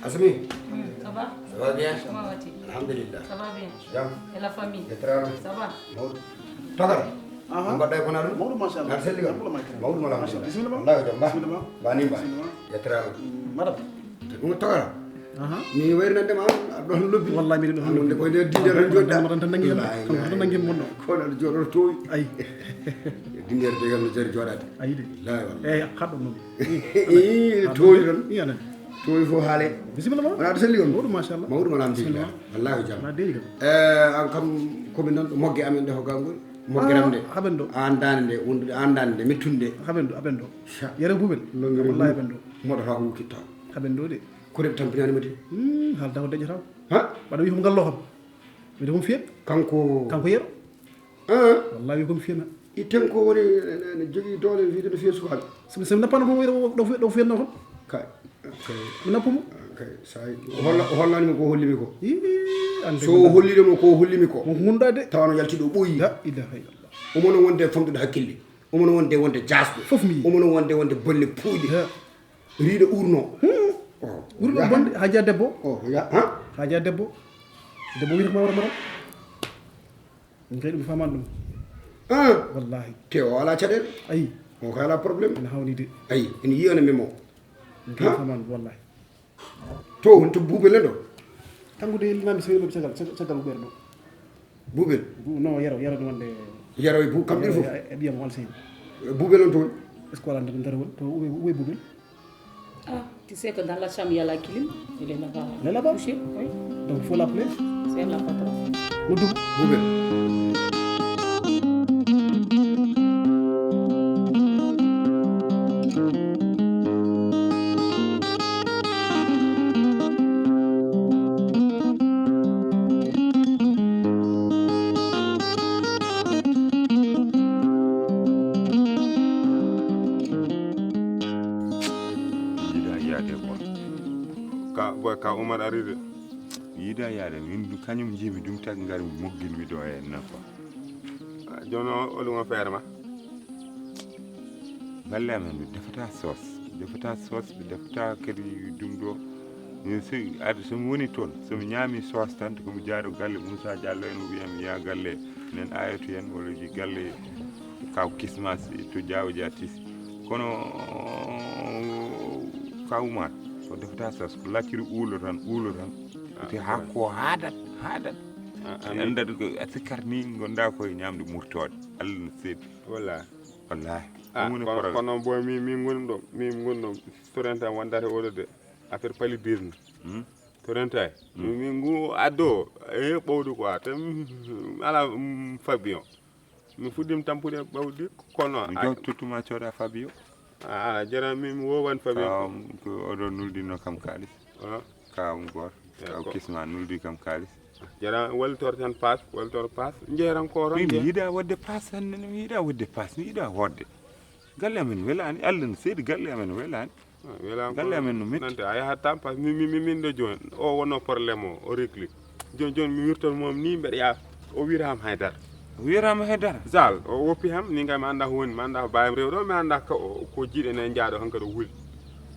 Asmi, Ça va? ça va bien? Comment vas-tu? Alhamdulillah. Ça va bien. Jam. Et la famille? Ça va? Maodo. Tagara. Mbadda ko naɗum? Maodo machallah. Naɗa selli kam? Maodo mala Machallah. Bismillah. wallahi jam ba. Bismillah. Bani ba. Bismillah. Yettara. Madam. Ɗum tagara. Mi wayrnande ma ɗon lobbi. Wallahi mi ɗon lobbi. Ko de dindere joɗɗa. tan nangi tan nangi mon ko ɗo joɗoto towi. Ay. Dindere degal no jari joɗade. Ay de. Wallahi wallahi. Eyyi haɗɗo noon. towi ɗon. Iyana. towi fof haale. Bismillah ma. Wona aɗa selli kon? Maodo machallah. Maodo mala alhamdulillah. Wallahi jam. Na deeli kam. An kam komi noon ɗo mogge amen nde ko gangol. Moggeram nde. Haben ɗo. Andande nde wondude andande nde mettunde. Haben ɗo aben ɗo. Yere bubel. Wallahi aben ɗo. Moɗota ko wukitta. Haben ɗo de. Kureɓe tampinanima de. Haalda ko dañata. Ha? Baɗa wi ko ngallo kam. Wiide komi fiyen. Kanko Yero. an Wallahi wi komi fiyena. itten ko woni ne jogii doole wiide no fiya sukaɓe. Somi nappano ɗo fiyenno kon. Kay Mi nappumo. kay sa hollanimi ko hollimi ko. Ande. So hollirimo ko hollimi ko. Wonko gonɗa de. tawano yalti ɗo ɓooyi. La ilaha illallah. omono wonde famɗude hakkille. omono wonde wonde jasɗo. Fof mi yi. omono wonde bolle puyɗe. riiɗe urno. Ɓurɗo bonde haja debbo. Ha? Haja debbo. Debbo wiyata ko mawra maram. Min kay ɗum famani ɗum. Wallahi. Te o ala caɗele. Ayi. O ko ala probléme. Ene hawni de. Ayi ene yiyana memo. Min kay famani ɗum wallahi. To won to buubel ɗo. Kanko de ilnami so yeloɓe caggal ɓeer ɗo. Buubel. Non yero ɗum wonde. Yaro e kamɓe fof. E ɓiyam alseyni. Buubel on to woni. Est ce que wala nder won to où est Boubel? Ah, tu sais que dans la chambre, il y a la clim. Il est là-bas. Elle est là-bas? Couché, oui. Donc il faut l'appeler. C'est la patronne. Mu dugg. Buubel. ka Omar aride yida yaade min du kañum jimi dum tag ngari moggil mi do en nafa jono oluma ferma balle amen mi defata sauce mi defata kadi dum do ni si ad so mi woni ton so mi nyami sauce tan ko mi jaaro galle Moussa Diallo en wiyam ya galle nen ayatu en wala ji galle kaw kismas to jaaw jatis kono kawma o defata sauce ko lacciri uulo tan te hakko haadat andata ko asikar ni gonda koye ñamde murtode Allah no seeɗi wallahi kono boy min goni ɗo torenta wondata oɗo de affaire palidirde torenta min ngu addo e ɓowde quoi tan ala Fabio mi fuɗɗima tampude ɓawdi kono tottuma cooda Fabio a jara min wowan Fabio ko oɗo nuldino kam kalis kawam goto kaw kisma nuldi kam kalis jara waltor tan paas waltor paas jeeran ko ron mi yiɗa wadde paas tan mi yiɗa wadde paas mi yiɗa hodde galle amen welani allah no seedi galle amen welani galle amen no metti nante a yahat tan par min ɗo joni o wonno probléme o régli joni mi wirton mom ni mbeɗa yaa o wiiram haydara wiyatama haydara sal o woppi ham ni gay mi anda ko woni mi anda ko bayam rewɗo mi anda ko jiiɗen e jaaɗo han kadi o huuli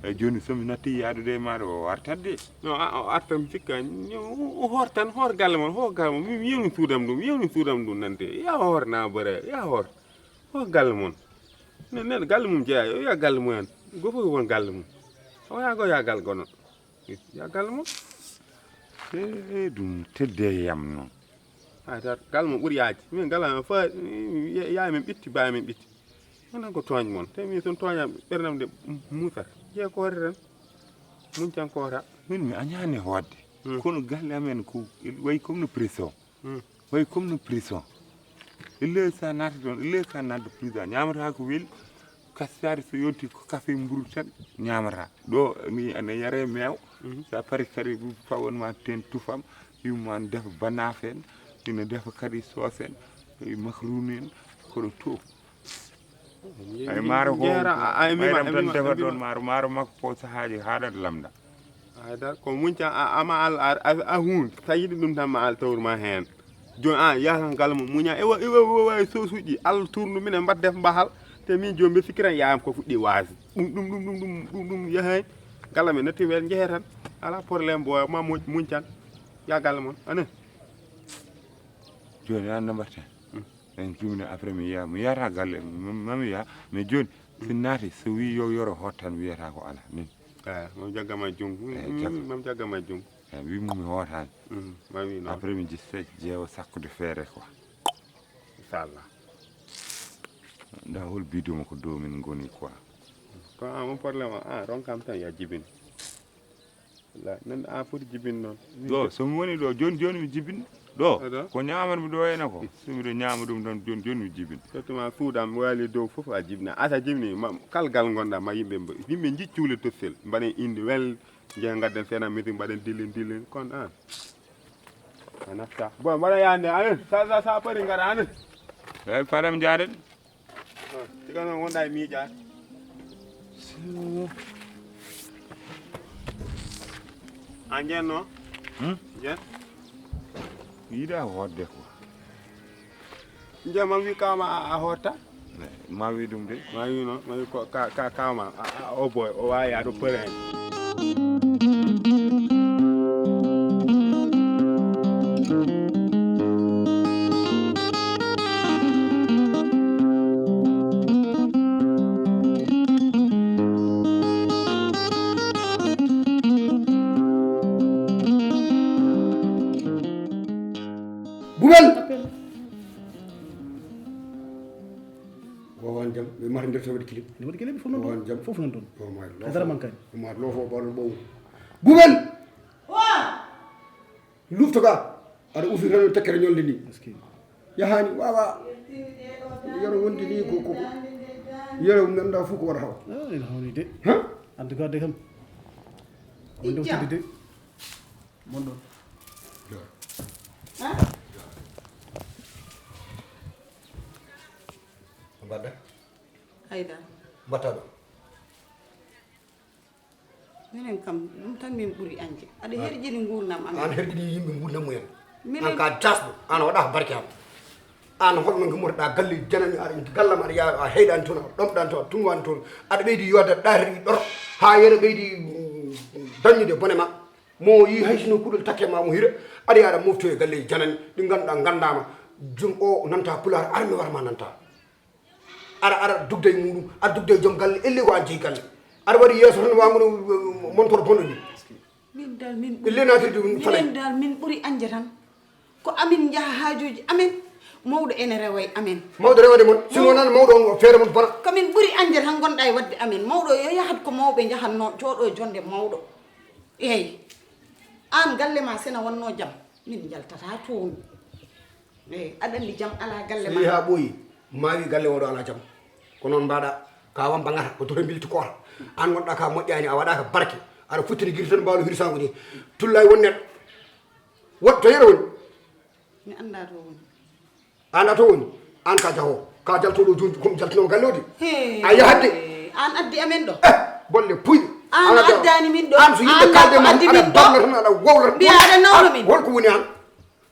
eyyi joni somi natti yaadude e maɗa o artat de non o arta mi sikka o hoor tan hoor galle mon hoor galle mon mi yewni suudam ɗum nante ya hoor na bare ya hoor galle mon neɗɗo galle mum jeeya o ya galle mumen go fof won galle mum o ya go ya galle gono ya galle mum e ɗum tedde yam noon hayta galle mum ɓuuri yaaji min galle am fa yaay men ɓitti baay men ɓitti onon ko tooñ mon te min son tooñam ɓerdam de muusata jeeya ko hoore tan muñcan koota min mi añani hodde kono galle amen ko wayi comme no prison wayi comme no prison elle sa naata toon elle sa nadde prison ñamata ko weeli kasitare so yonti ko café mburu tan ñamata ɗo ni ene yare meew sa pari kadi fawonma ten tufam yumma defa banafe en ina defa kadi sauce en macaroni en koɗo to ay maaro ko mayram tan defa ɗon maaro makko ko sahaji haɗat lamda haydara ko muñca ama a hunde sa yiɗi ɗum tan ma al tawruma heen joni yatan galle mum muña wawi sosuji allah tournu min e mbat def mbahal te min joni mbiɗa sikkiran yayam ko fuɗɗi waasi ɗum yahani galle men natti wel jeehe tan ala probléme bo ma muñcan ya galle mon anen joni an nambarten en jumne après mi yiyata galle mami yiya mais joni sin naati so wi yo yoro hot tan wiyata ko ala nin mam jaggama jungo mam jaggama jungo eyyi wimumi hotani mami noon après mi jeewa sakkude feere quoi inchallah nda hol biduma ko dow min goni quoi ko mon probléme ronkam tan ya jibin la nan a foti jibin noon ɗo somi woni ɗo joni mi jibin ɗo ko ñamanmi ɗo ene ko somiɗo ñama ɗum tan joni mi jibin surtout suudam waali dow fof a jibina asa jibini kala gal gonɗa ma yimɓe jiccule tossel mbaɗen inde wel jeeya gadden sena meeting mbaɗen dillen kono an a nafta bon mbaɗa yande anen sa pari gara anen eyyi paɗam jaaɗen tiga noon wonɗa e miiƴade a jenno jen yiiɗa hodde ko jema wi kawma a hotta ma wi ɗum de ma wi noon ma wi ko kawma o boy o wawi yaade pere hen Bubel wawan jam ɓe mata nder tawede kilim ne waɗi gueɗeɓe fof non wawan jam toon fof non toon o haydara mankani ma lofo ɓaɗo ɓowu Bubel lufto ka aɗa ufi tan tekkere ñolde ni yahani wawa yero wondi ni ko yero ganduɗa fof ko waɗa hawa ene hawni de ha en tout cas de kam on dewtide de mon ɗon mbaɗɗa haydara mbatta ɗo minen kam ɗum tan min ɓuuri anje aɗa herƴini gurdam an amen herɗiɗi yimɓe gurdam mumen Minen- an ka dasɗo an waɗa ko barke am an holno gummotoɗa galle janani aɗa gallam aɗa yaa a heyɗani toon aɗa ɗomɗani toon aɗa tungani toon aɗa ɓeydi yodde ɗaari ɗor ha yere ɓeydi dañude bone ma mo yi haysino kuɗol takke ma mo hira aɗa yaɗa moftoye galleji janani ɗi ganduɗa gandama joom o nanta pular armi warma nanta aɗa dugde e muɗum aɗa dugde e joom galle elle ko an jeeyi galle aɗa waɗi yeeso tan wamuno montoro bonɗo ni min dal min elle natirde falay minen dal min ɓuuri anje tan ko amin jaaha haajuji amen mawɗo ene rewa e amen mawɗo rewade moon sino noon mawɗo on feere mon bona komin ɓuuri anje tan gonɗa e wadde amen mawɗo yo yahat ko mawɓe jahatno jooɗo e jonde mawɗo eyyi an galle ma sena wonno jaam min jaltata toon eyyi aɗa andi jaam ala galle ma si ha ɓooyi mawi galle oɗo ala jaam ko noon mbaɗa ka wam bangata ko toto bilti koota an gonɗa ka moƴƴani a waɗaka barke aɗa futtini guiri tan mbawɗo hirsango ni tulla e won neɗɗo wat to yero woni mi anda to woni anda to woni an ka jaho ka jaltoɗo joni komi jaltino gallode Hey. a yahadde an addi amen ɗo bolle puyɗe an addani min ɗo an so yimɓe An kalde ko ma addi aɗa min ɗo balla tan aɗa wowla mbiya aɗa nawno min holko woni an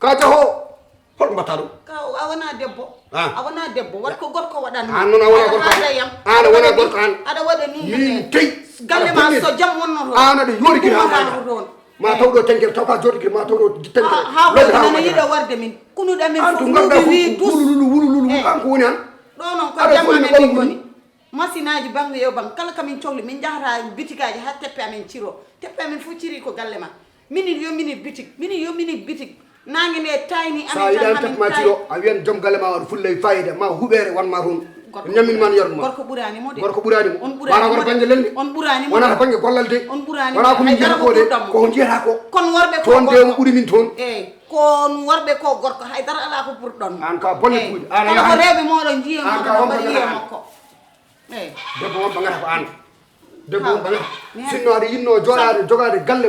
ka jaho holko mbatta ɗum kaw a wona debbo Ah. a wona debbo wat ko gorko waɗan An noon a wona gorko an. haadayam An a wona gorko an. aɗa waɗa ni min tey galle ma so jam wonno toon an aɗa yorigiri ha Ɗum toon ma tawɗo tengel taw ka joɗigiri ma tawɗo tengel ha lodde nana majjata. yiɗa warde min kunuɗa min an fof to ganduɗa nuuɓi wi tous wulululu Eh. an ko woni an ɗo noon ko Aɗa jam foti amen ɓolum min goni ɗum. machine aji bangue yo bang kala kamin cohli min jahata bitikaji ha teppe amen ciro teppe amen fof ciri ko galle ma minin yo minute bitik minin yo minute bitik nangue nde tayni sa yiɗani amen tapma tiro a wiyan joom galle ma waɗa fullay fayida ma huɓere wanma toon ñamminma no yarnuma gorko ɓuranimo de gorko ɓuranimo on mana ɓuranimo koto banggue lelni on ɓuranimo wona to banggue gollal de on ɓuranimo wona komin jiyata ko de koko jiyata ko kon worɓe ko toon de mo ɓuuri min toon eyyi kon worɓe ko gorko haydara ala ko ɓurɗon An ka bolle kuuɗe. An a kono ko yahani. rewɓe moɗon jiya An ka moɗon wonko mbaɗi ngana yiya an. makko eyyi debbo won ɓagata ko an debbo won ɓagata mi sinno aɗa yinno joɗade jogade galle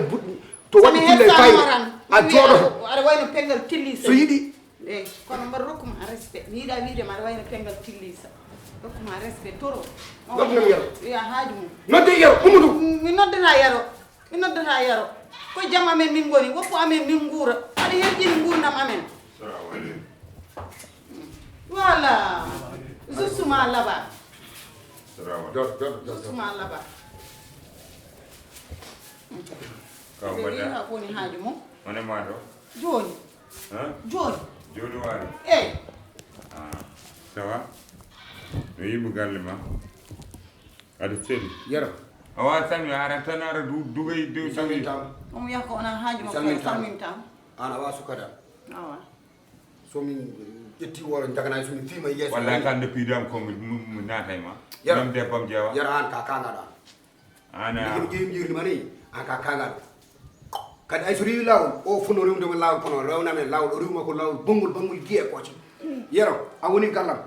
to somi waɗi fullay fayida hettanoran a jooɗoto aɗa wayno pengal tillisa so yiɗi eyyi kono mbaɗa rokkuma respect mi yiiɗa wiidema aɗa wayno pengal tillisa rokkuma respect toro Noddunam Yero. wiya haaju mum nodde yero Mamadou mi noddata yaro mi noddata yaro koye jaam amen min goni woppu amen min guura aɗa herƴini gurdam amen voilà justement là-bas justement là-bas Kaw ɓe wi mbaɗɗa ha kowoni haaju mum honema ɗo joni joni joni waɗi eyyi ça va no yimɓe galle ma aɗa selli yero a wawa salmi a arat tan ara dugay salmintama omo wiya ko wona haaju makko Salmintama. salmintama an a wawa sukkata awa somin ƴetti woro jaganayi somi fima yeeso walla kan depuis ko mi naata e ma Yero. même debbam jeewa yero an ka kangaɗo an ana ɗum ƴeyim jirnima ni an ka kangaɗo kadi ay so rewi lawol o fonno rewdema lawol kono rewnamen lawol o rewma ko lawol bangol guiye kocce yero a woni gallam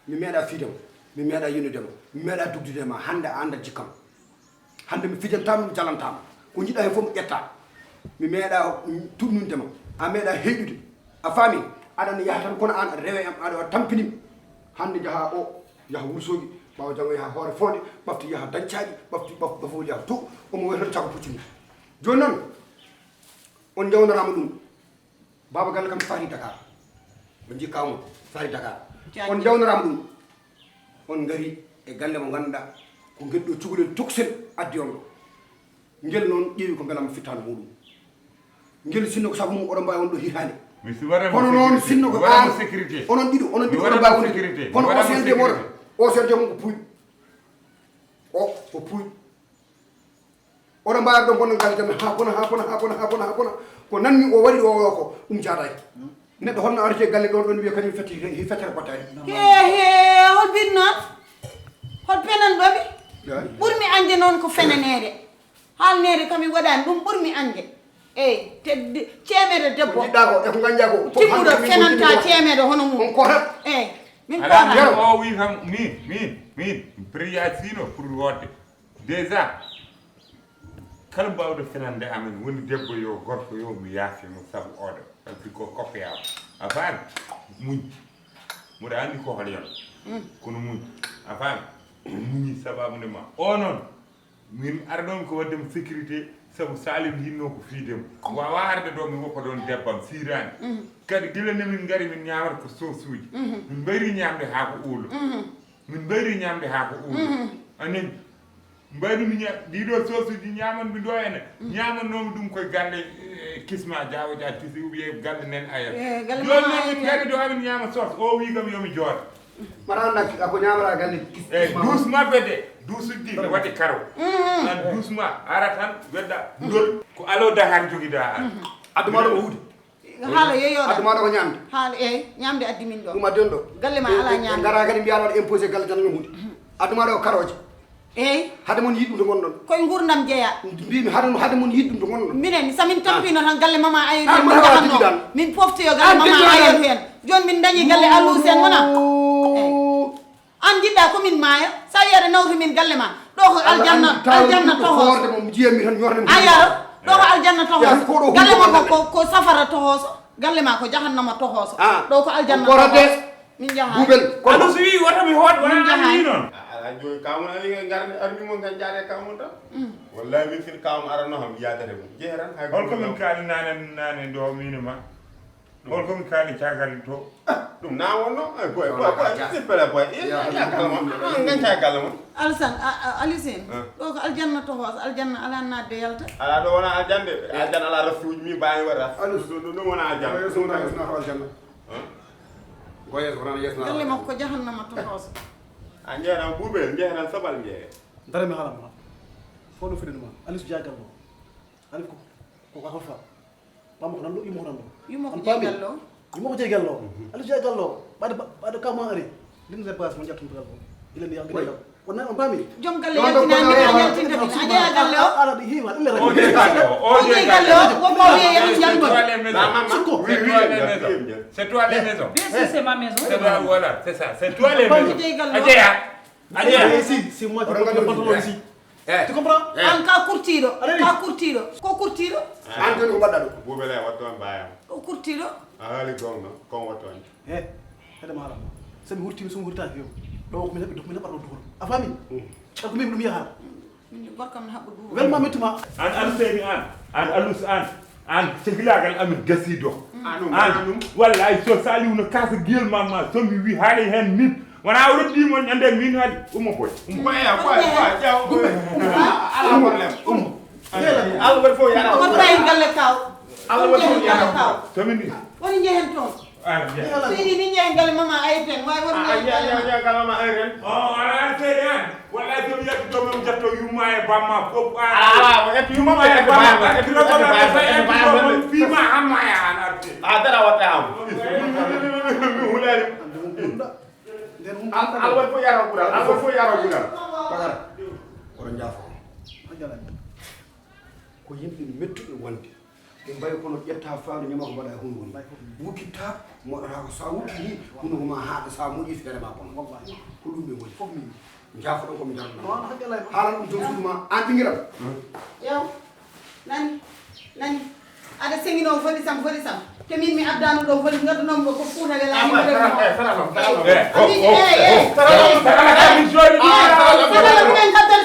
mi meeɗa fiidema mi meeɗa yinudema mi meeɗa dugdudema hande a anda jikkam hande mi fijantama mi jalantama ko jiɗɗa hen fof mi ƴetta mi meeɗa tuɗnudema a meeɗa heyɗude a faami aɗana yaha tan kono an aɗa rewe am aɗa tampinimi hande jaaha o yaha Wourossogui ɓawa janggo yaha Hoore Fonde ɓafti yaha Dañcaɗi ɓafti ɓafo yaha to omo wayi tan caggo puccini joni noon on jawnorama ɗum baba galle kam faari Dakar ɓe jikkamo faari Dakar on jawnorama ɗum on gari e galle mo ganduɗa ko guel ɗo cukalel toksel addi on ɗo guel noon ƴeewi ko beelama fittano muɗum guel sinno ko saabu mum oɗon mbawi on ɗo hitande mi waɗamo kono noon sinno ko waɗamo an sécurité onon ɗiɗo onon Mi ɗiɗo waɗamo oɗon mbawi sécurité. kono Mi waɗamo OCLD moɗon sécurité. OCLD mum ko puuƴ o puuƴ oɗon mbawi ɗon bonno galle tan ha bona ko nanmi o waɗi o ko ɗum jataki neɗɗo holno arete galle ɗon ɗon wiya kañum fettere battari he hol bin noon hol penan ɗomi ɓurmi ande noon ko fenanede haalnede kami waɗani ɗum ɓurmi ande eyyi te ceemede debbo jiɗɗa ko eko gañƴa ko timmuɗo fenanta ceemede hono mum on kota eyyi min ala kotani min o wi kam min priya sino pour wodde déjà kala mbawɗo fenande amen woni debbo yo gorko yo mi yaafimo saabu oɗo par ce que ko koppeyama a faami muñ mboɗa anndi ko hol yon kono muñ a faami muñi sababude ma o noon min ara ɗon ko waddemo sécurité sabu salim yinno ko fiidemo wawa arde ɗo mi woppa ɗon debbam sirani kadi gila nde min gari min ñamata ko sauce uji min mbayri ñamde ha ko uula min mbayri ñamde ha ko uula anani mbayɗumi ɗiɗo sauce uji ñamanmi ɗo ene ñamannomi ɗum koye galle kisma jawo dia tisi uɓiye galle nen ayat galle joni Mama noon min gari ɗo amin ñama sauce o wi kam yomi jooɗa mbaɗa anda ko ñamata galle eyyi douce mabɓe de douce uji ɗi ne waɗi karo an douce ma ara tan wedda ndol ko alo Dakar joguiɗa an adduma ɗo ko huude haala yeyoɗa adduma ɗo ko ñamde haala eyyi ñamde addi min ɗo ɗum addi on ɗo galle ma ala ñamde gara kadi mbiyaɗo waɗa imposé galle tan no huude adduma ɗo ko karoje eyyi hade mon yiɗɗum to gonɗon koye gurdam jeeya mbimi hade mon yiɗɗum to gonɗon minen samin tampino tan galle mama ayoy An min mbaɗa jahanno jiɗɗan. min poftoyo galle An mama jiɗɗan. ayoy hen joni min dañi galle allusi en wona eyyi an jiɗɗa komin maaya sa wi aɗa nawri min galle ma ɗo ko aljanna aljanna tohos horde mom jiyammi tan yornemi a yaro ɗo ko aljanna tohooso galle ma ko safara tohooso galle ma ko jahannama tohooso ɗo ko aljanna tohooso min jaha bubel aɗa so wi woto mi hoot wona ni noon ala joyi kawum ali garni armi mon kan jaade kawum tan wallahi min fin kawum arano ham yaadere mum jeeran hay holko min kaali nane ɗo minima holko min kaali caggal to ɗum na wonno boy sippele boy galma ganca galma Alassane Alisine ɗo ko aljanna tohooso aljanna ala nadde yalta ala ɗo wona aljande aljanna ala rasuuji mi mbawi waɗa ɗum wona aljanna goyes wona yesna galle makko ko jahannama tohooso a jeeran ɓuuɓel jeeran saɓal jeeye dara mi halam ma fo ɗo feɗenuma alisu jagal ɗo alif ko ko fa pam ko nan ɗo yimo nan ɗo yimo ko jeegal ɗo yimo ko jeegal ɗo alisu jagal ɗo ɓaɗa kama ari ɗin se base mo jattumtugal ɗo ilani yaggal wonna on pami joom galle yaltinani a yaltinde min a jeeya galle o ala ɗi hiwa ɗille o jeeyi galle o koko wiye yamin jalmon c'est toi les maisons Bien sûr, c'est ma maison. c'est toi voilà c'est ça c'est toi les maisons jeeyi galle a o jeeya ici c'est moi qui porte le pantalon ici tu comprends an ka kurtiɗo ko kurtiɗo antoni ko mbaɗɗa ɗo ɓuuɓele wattoon mbayam ko kurtiɗo a haali gonga kon wattoon heɗema halam ma somi hurtima somi hurtaki yo ɗo ko min heɓi min heɓata ɗo duhol a faami ko mbimi ɗum yaha gorkam ne haɓɓa duwo welma mettuma an seyni an alus an sehilagal amin gasido an wallahi so saliwno kasa guiyel mamma somi wi haali hen min wona o roddimon ande min haali ummo boy boya jaw ala problème Allah waɗi fof yara ko tawi galle kaw Allah waɗi fof yara somi ni woni jehen toon seydi ni jehen galle mama ayiten wawi woni galama un ren ala seede an wallahi somi yetti ɗo min jetto yumma e bamma fof yumma e bamma fima hammaya an arde dara watta ham hulani Allah waɗi fof yara ɓuural Allah waɗi fof yara ɓuural bagara oɗo jaafo ko yimɓe mettuɓe wonde ɓe mbayi kono ƴetta faandu ñama ko mbaɗa e hunde woni wukkitta moɗata ko sa wukki ni hunde koma haaɗa sa moƴƴi feere ma kono ko ɗum ɓe goni fof min jaafo ɗon komi jarɗa haalan ɗum toon suuduma an ɓingiram yow nani aɗa seŋino foti sam te min mi addano ɗo foti gaddunomi ɗo ko fuutale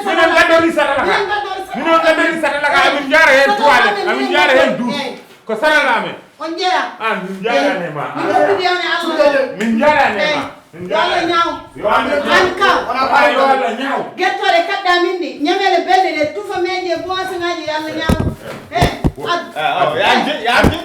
minen gaddori sarala ka amin jara hen toilette amin jara hen douche ko sarala amen on jeeya an min jaranema min hoddidewne allah min jaranema walla ñaaw an kaw walla ñaaw guettore kaɗɗa min ɗi ñamele belɗe ɗe tufa meƴe boisson ngaji allah ñaaw yaji